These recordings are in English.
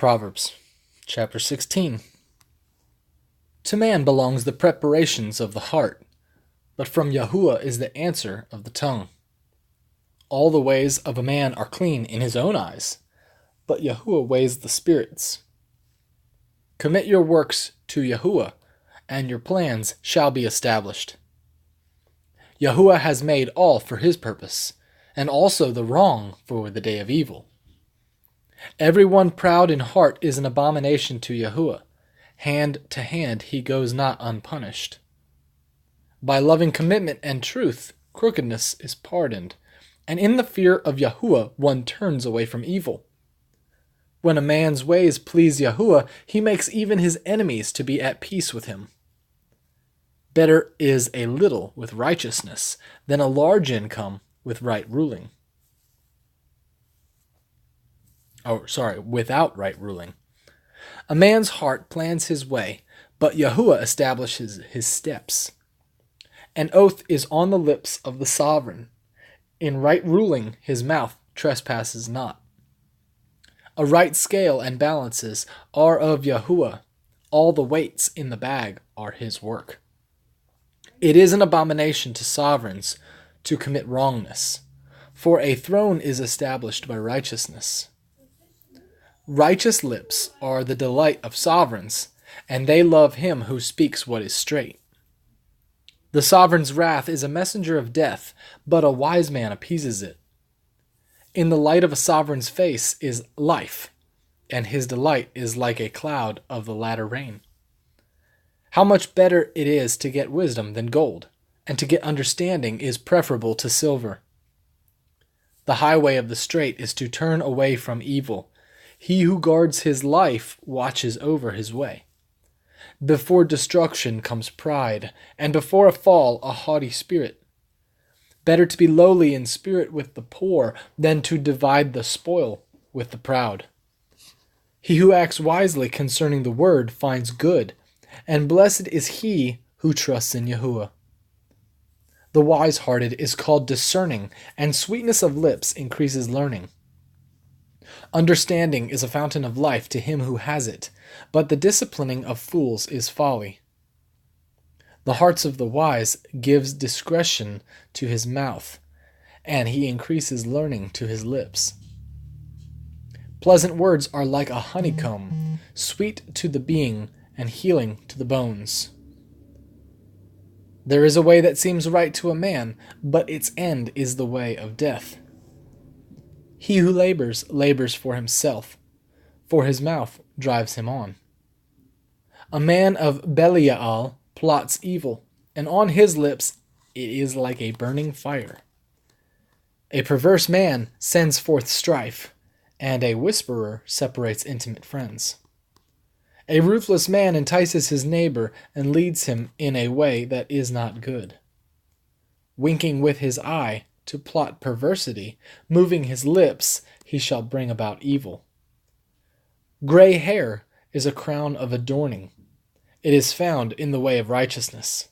Proverbs chapter 16. To man belongs the preparations of the heart, but from Yahuwah is the answer of the tongue. All the ways of a man are clean in his own eyes, but Yahuwah weighs the spirits. Commit your works to Yahuwah, and your plans shall be established. Yahuwah has made all for his purpose, and also the wrong for the day of evil. Everyone proud in heart is an abomination to Yahuwah. Hand to hand he goes not unpunished. By loving commitment and truth, crookedness is pardoned, and in the fear of Yahuwah one turns away from evil. When a man's ways please Yahuwah, he makes even his enemies to be at peace with him. Better is a little with righteousness than a large income with right ruling. Without right ruling. A man's heart plans his way, but Yahuwah establishes his steps. An oath is on the lips of the sovereign. In right ruling his mouth trespasses not. A right scale and balances are of Yahuwah. All the weights in the bag are his work. It is an abomination to sovereigns to commit wrongness, for a throne is established by righteousness. Righteous lips are the delight of sovereigns, and they love him who speaks what is straight. The sovereign's wrath is a messenger of death, but a wise man appeases it. In the light of a sovereign's face is life, and his delight is like a cloud of the latter rain. How much better it is to get wisdom than gold, and to get understanding is preferable to silver. The highway of the straight is to turn away from evil. He who guards his life watches over his way. Before destruction comes pride, and before a fall a haughty spirit. Better to be lowly in spirit with the poor than to divide the spoil with the proud. He who acts wisely concerning the word finds good, and blessed is he who trusts in Yahuwah. The wise-hearted is called discerning, and sweetness of lips increases learning. Understanding is a fountain of life to him who has it, but the disciplining of fools is folly. The hearts of the wise gives discretion to his mouth, and he increases learning to his lips. Pleasant words are like a honeycomb, sweet to the being and healing to the bones. There is a way that seems right to a man, but its end is the way of death. He who labors, labors for himself, for his mouth drives him on. A man of Belial plots evil, and on his lips it is like a burning fire. A perverse man sends forth strife, and a whisperer separates intimate friends. A ruthless man entices his neighbor and leads him in a way that is not good. Winking with his eye to plot perversity, moving his lips, he shall bring about evil. Gray hair is a crown of adorning. It is found in the way of righteousness.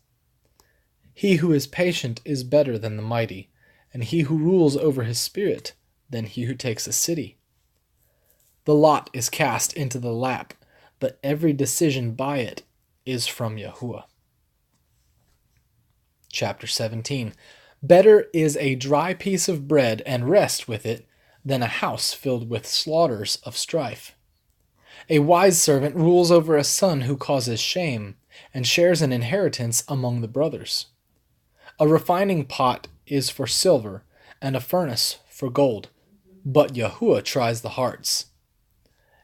He who is patient is better than the mighty, and he who rules over his spirit than he who takes a city. The lot is cast into the lap, but every decision by it is from Yahuwah. Chapter 17. Better is a dry piece of bread and rest with it than a house filled with slaughters of strife. A wise servant rules over a son who causes shame, and shares an inheritance among the brothers. A refining pot is for silver, and a furnace for gold, but Yahuwah tries the hearts.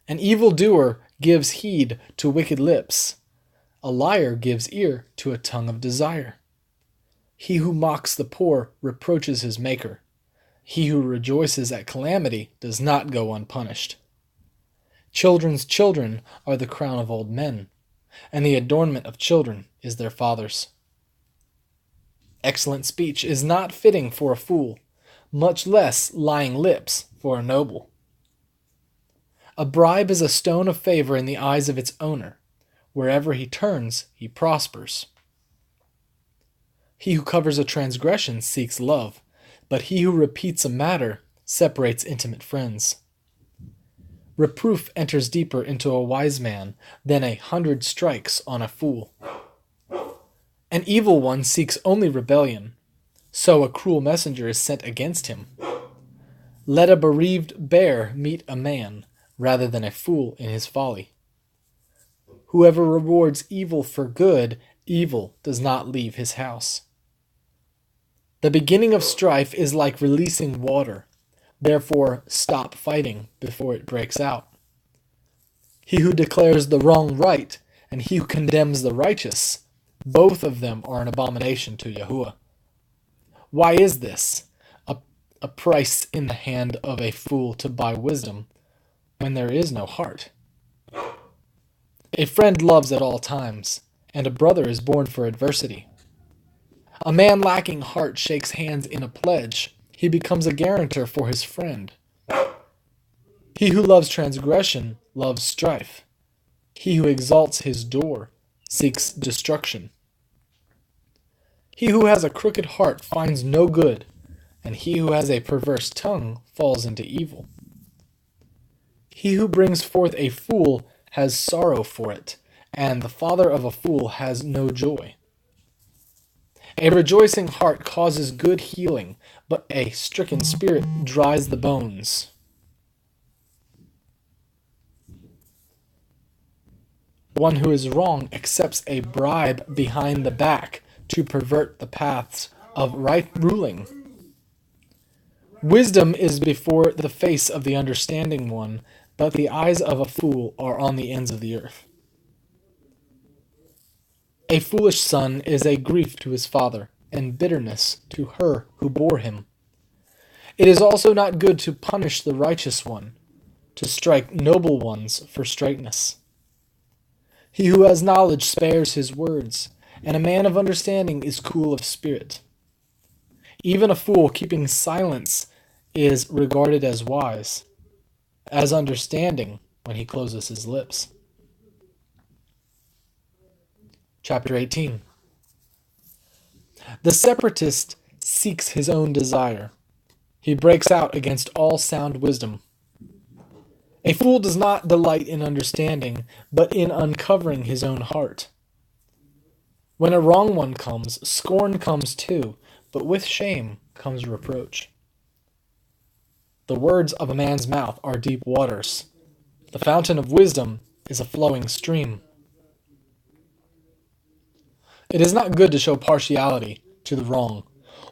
An evildoer gives heed to wicked lips. A liar gives ear to a tongue of desire. He who mocks the poor reproaches his maker. He who rejoices at calamity does not go unpunished. Children's children are the crown of old men, and the adornment of children is their fathers. Excellent speech is not fitting for a fool, much less lying lips for a noble. A bribe is a stone of favor in the eyes of its owner. Wherever he turns, he prospers. He who covers a transgression seeks love, but he who repeats a matter separates intimate friends. Reproof enters deeper into a wise man than 100 strikes on a fool. An evil one seeks only rebellion, so a cruel messenger is sent against him. Let a bereaved bear meet a man, rather than a fool in his folly. Whoever rewards evil for good, evil does not leave his house. The beginning of strife is like releasing water. Therefore, stop fighting before it breaks out. He who declares the wrong right and he who condemns the righteous, both of them are an abomination to Yahuwah. Why is this? A price in the hand of a fool to buy wisdom when there is no heart. A friend loves at all times, and a brother is born for adversity. A man lacking heart shakes hands in a pledge. He becomes a guarantor for his friend. He who loves transgression loves strife. He who exalts his door seeks destruction. He who has a crooked heart finds no good, and he who has a perverse tongue falls into evil. He who brings forth a fool has sorrow for it, and the father of a fool has no joy. A rejoicing heart causes good healing, but a stricken spirit dries the bones. One who is wrong accepts a bribe behind the back to pervert the paths of right ruling. Wisdom is before the face of the understanding one, but the eyes of a fool are on the ends of the earth. A foolish son is a grief to his father, and bitterness to her who bore him. It is also not good to punish the righteous one, to strike noble ones for straightness. He who has knowledge spares his words, and a man of understanding is cool of spirit. Even a fool keeping silence is regarded as wise, as understanding when he closes his lips. Chapter 18. The separatist seeks his own desire. He breaks out against all sound wisdom. A fool does not delight in understanding, but in uncovering his own heart. When a wrong one comes, scorn comes too, but with shame comes reproach. The words of a man's mouth are deep waters. The fountain of wisdom is a flowing stream. It is not good to show partiality to the wrong,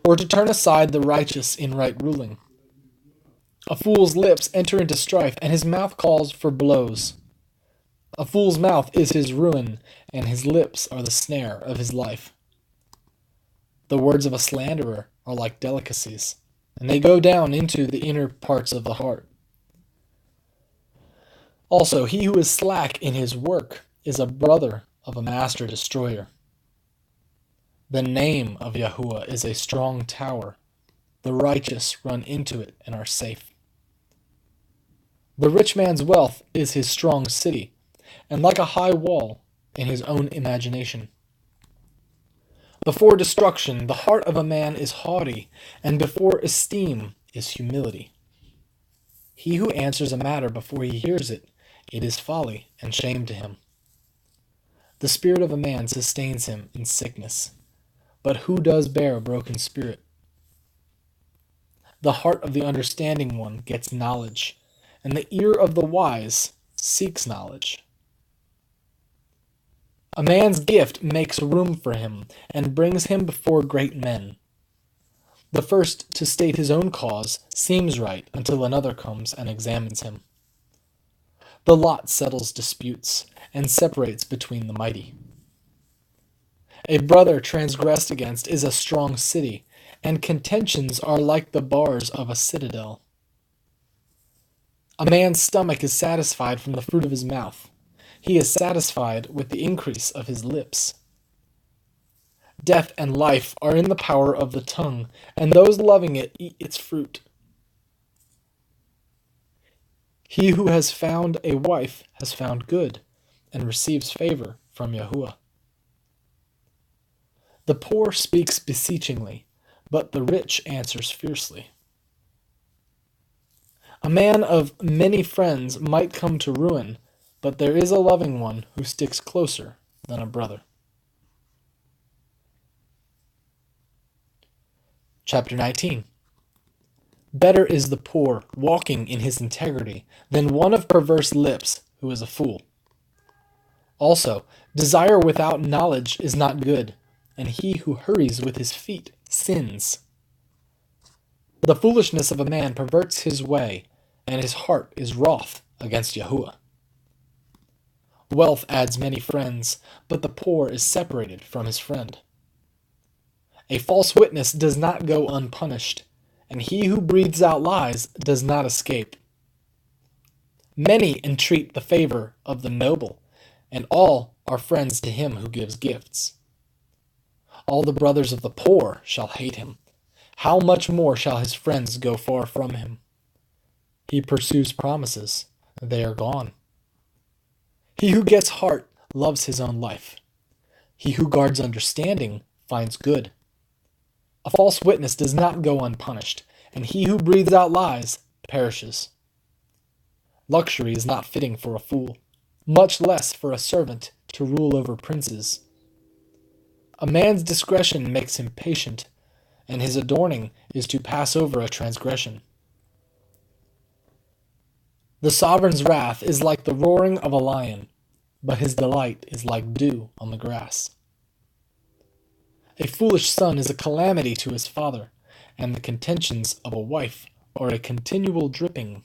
or to turn aside the righteous in right ruling. A fool's lips enter into strife, and his mouth calls for blows. A fool's mouth is his ruin, and his lips are the snare of his life. The words of a slanderer are like delicacies, and they go down into the inner parts of the heart. Also, he who is slack in his work is a brother of a master destroyer. The name of Yahuwah is a strong tower. The righteous run into it and are safe. The rich man's wealth is his strong city, and like a high wall in his own imagination. Before destruction, the heart of a man is haughty, and before esteem is humility. He who answers a matter before he hears it, it is folly and shame to him. The spirit of a man sustains him in sickness, but who does bear a broken spirit? The heart of the understanding one gets knowledge, and the ear of the wise seeks knowledge. A man's gift makes room for him and brings him before great men. The first to state his own cause seems right until another comes and examines him. The lot settles disputes and separates between the mighty. A brother transgressed against is a strong city, and contentions are like the bars of a citadel. A man's stomach is satisfied from the fruit of his mouth. He is satisfied with the increase of his lips. Death and life are in the power of the tongue, and those loving it eat its fruit. He who has found a wife has found good, and receives favor from Yahuwah. The poor speaks beseechingly, but the rich answers fiercely. A man of many friends might come to ruin, but there is a loving one who sticks closer than a brother. Chapter 19. Better is the poor walking in his integrity than one of perverse lips who is a fool. Also, desire without knowledge is not good, and he who hurries with his feet sins. The foolishness of a man perverts his way, and his heart is wroth against Yahuwah. Wealth adds many friends, but the poor is separated from his friend. A false witness does not go unpunished, and he who breathes out lies does not escape. Many entreat the favor of the noble, and all are friends to him who gives gifts. All the brothers of the poor shall hate him. How much more shall his friends go far from him? He pursues promises, they are gone. He who gets heart loves his own life. He who guards understanding finds good. A false witness does not go unpunished, and he who breathes out lies perishes. Luxury is not fitting for a fool, much less for a servant to rule over princes. A man's discretion makes him patient, and his adorning is to pass over a transgression. The sovereign's wrath is like the roaring of a lion, but his delight is like dew on the grass. A foolish son is a calamity to his father, and the contentions of a wife are a continual dripping.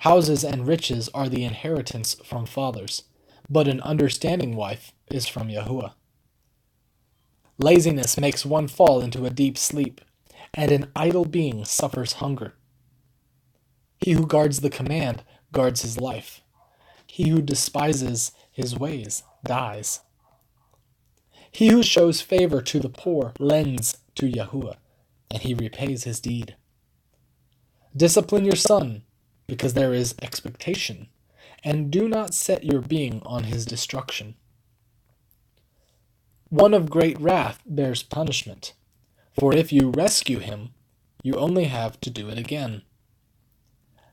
Houses and riches are the inheritance from fathers, but an understanding wife is from Yahuwah. Laziness makes one fall into a deep sleep, and an idle being suffers hunger. He who guards the command guards his life. He who despises his ways dies. He who shows favor to the poor lends to Yahuwah, and he repays his deed. Discipline your son, because there is expectation, and do not set your being on his destruction. One of great wrath bears punishment, for if you rescue him, you only have to do it again.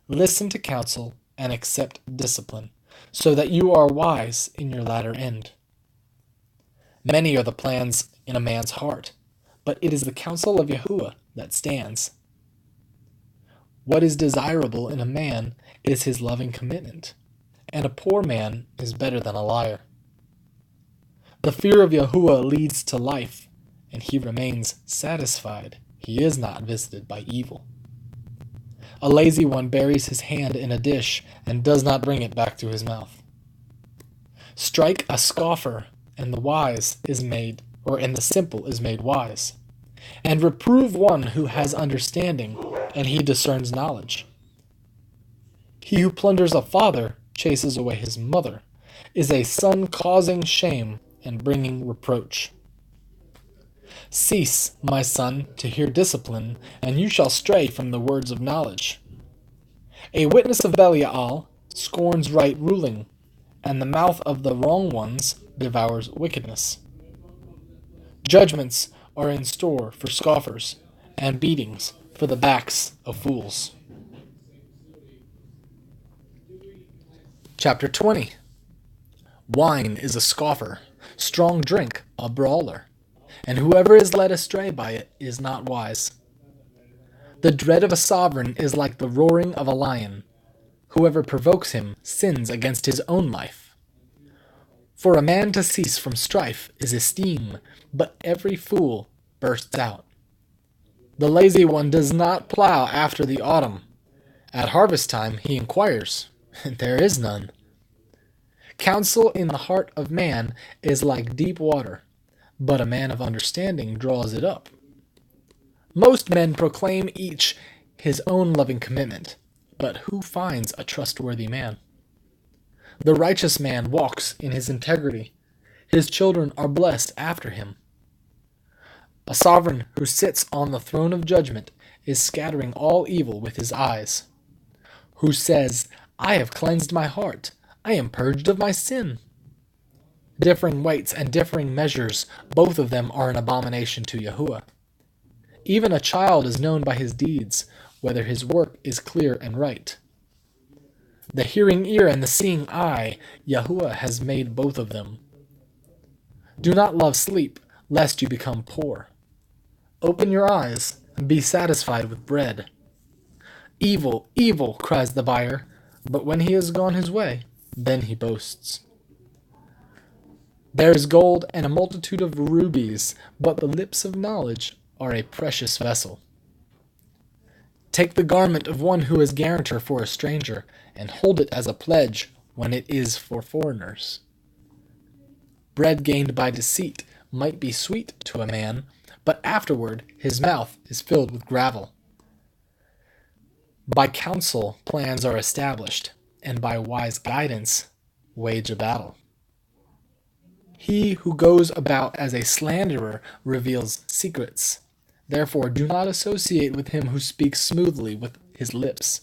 Listen to counsel and accept discipline, so that you are wise in your latter end. Many are the plans in a man's heart, but it is the counsel of Yahuwah that stands. What is desirable in a man is his loving commitment, and a poor man is better than a liar. The fear of Yahuwah leads to life, and he remains satisfied. He is not visited by evil. A lazy one buries his hand in a dish and does not bring it back to his mouth. Strike a scoffer, and the simple is made wise. And reprove one who has understanding, and he discerns knowledge. He who plunders a father chases away his mother, is a son causing shame and bringing reproach. Cease, my son, to hear discipline, and you shall stray from the words of knowledge. A witness of Belial scorns right ruling, and the mouth of the wrong ones devours wickedness. Judgments are in store for scoffers, and beatings for the backs of fools. Chapter 20. Wine is a scoffer, strong drink a brawler, and whoever is led astray by it is not wise. The dread of a sovereign is like the roaring of a lion. Whoever provokes him sins against his own life. For a man to cease from strife is esteem, but every fool bursts out. The lazy one does not plow after the autumn. At harvest time he inquires, and there is none. Counsel in the heart of man is like deep water, but a man of understanding draws it up. Most men proclaim each his own loving commitment, but who finds a trustworthy man? The righteous man walks in his integrity. His children are blessed after him. A sovereign who sits on the throne of judgment is scattering all evil with his eyes. Who says, I have cleansed my heart, I am purged of my sin. Differing weights and differing measures, both of them are an abomination to Yahuwah. Even a child is known by his deeds, whether his work is clear and right. The hearing ear and the seeing eye, Yahuwah has made both of them. Do not love sleep, lest you become poor. Open your eyes, and be satisfied with bread. Evil, evil, cries the buyer, but when he has gone his way, then he boasts. There is gold and a multitude of rubies, but the lips of knowledge are a precious vessel. Take the garment of one who is guarantor for a stranger, and hold it as a pledge when it is for foreigners. Bread gained by deceit might be sweet to a man, but afterward his mouth is filled with gravel. By counsel plans are established, and by wise guidance wage a battle. He who goes about as a slanderer reveals secrets. Therefore do not associate with him who speaks smoothly with his lips.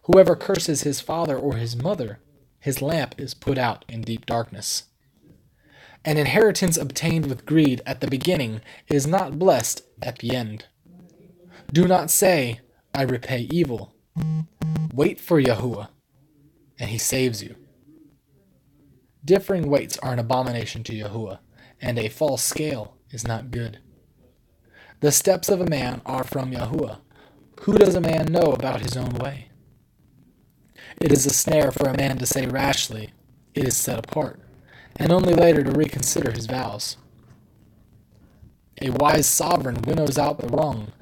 Whoever curses his father or his mother, his lamp is put out in deep darkness. An inheritance obtained with greed at the beginning is not blessed at the end. Do not say, I repay evil. Wait for Yahuwah, and he saves you. Differing weights are an abomination to Yahuwah, and a false scale is not good. The steps of a man are from Yahuwah. Who does a man know about his own way? It is a snare for a man to say rashly, it is set apart, and only later to reconsider his vows. A wise sovereign winnows out the wrong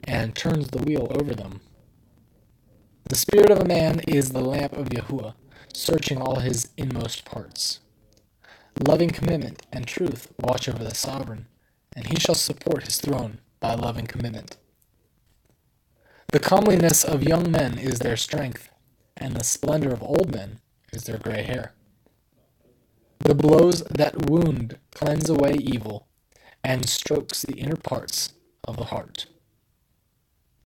and turns the wheel over them. The spirit of a man is the lamp of Yahuwah, searching all his inmost parts. Loving commitment and truth watch over the sovereign, and he shall support his throne by loving commitment. The comeliness of young men is their strength, and the splendor of old men is their gray hair. The blows that wound cleanse away evil, and strokes the inner parts of the heart.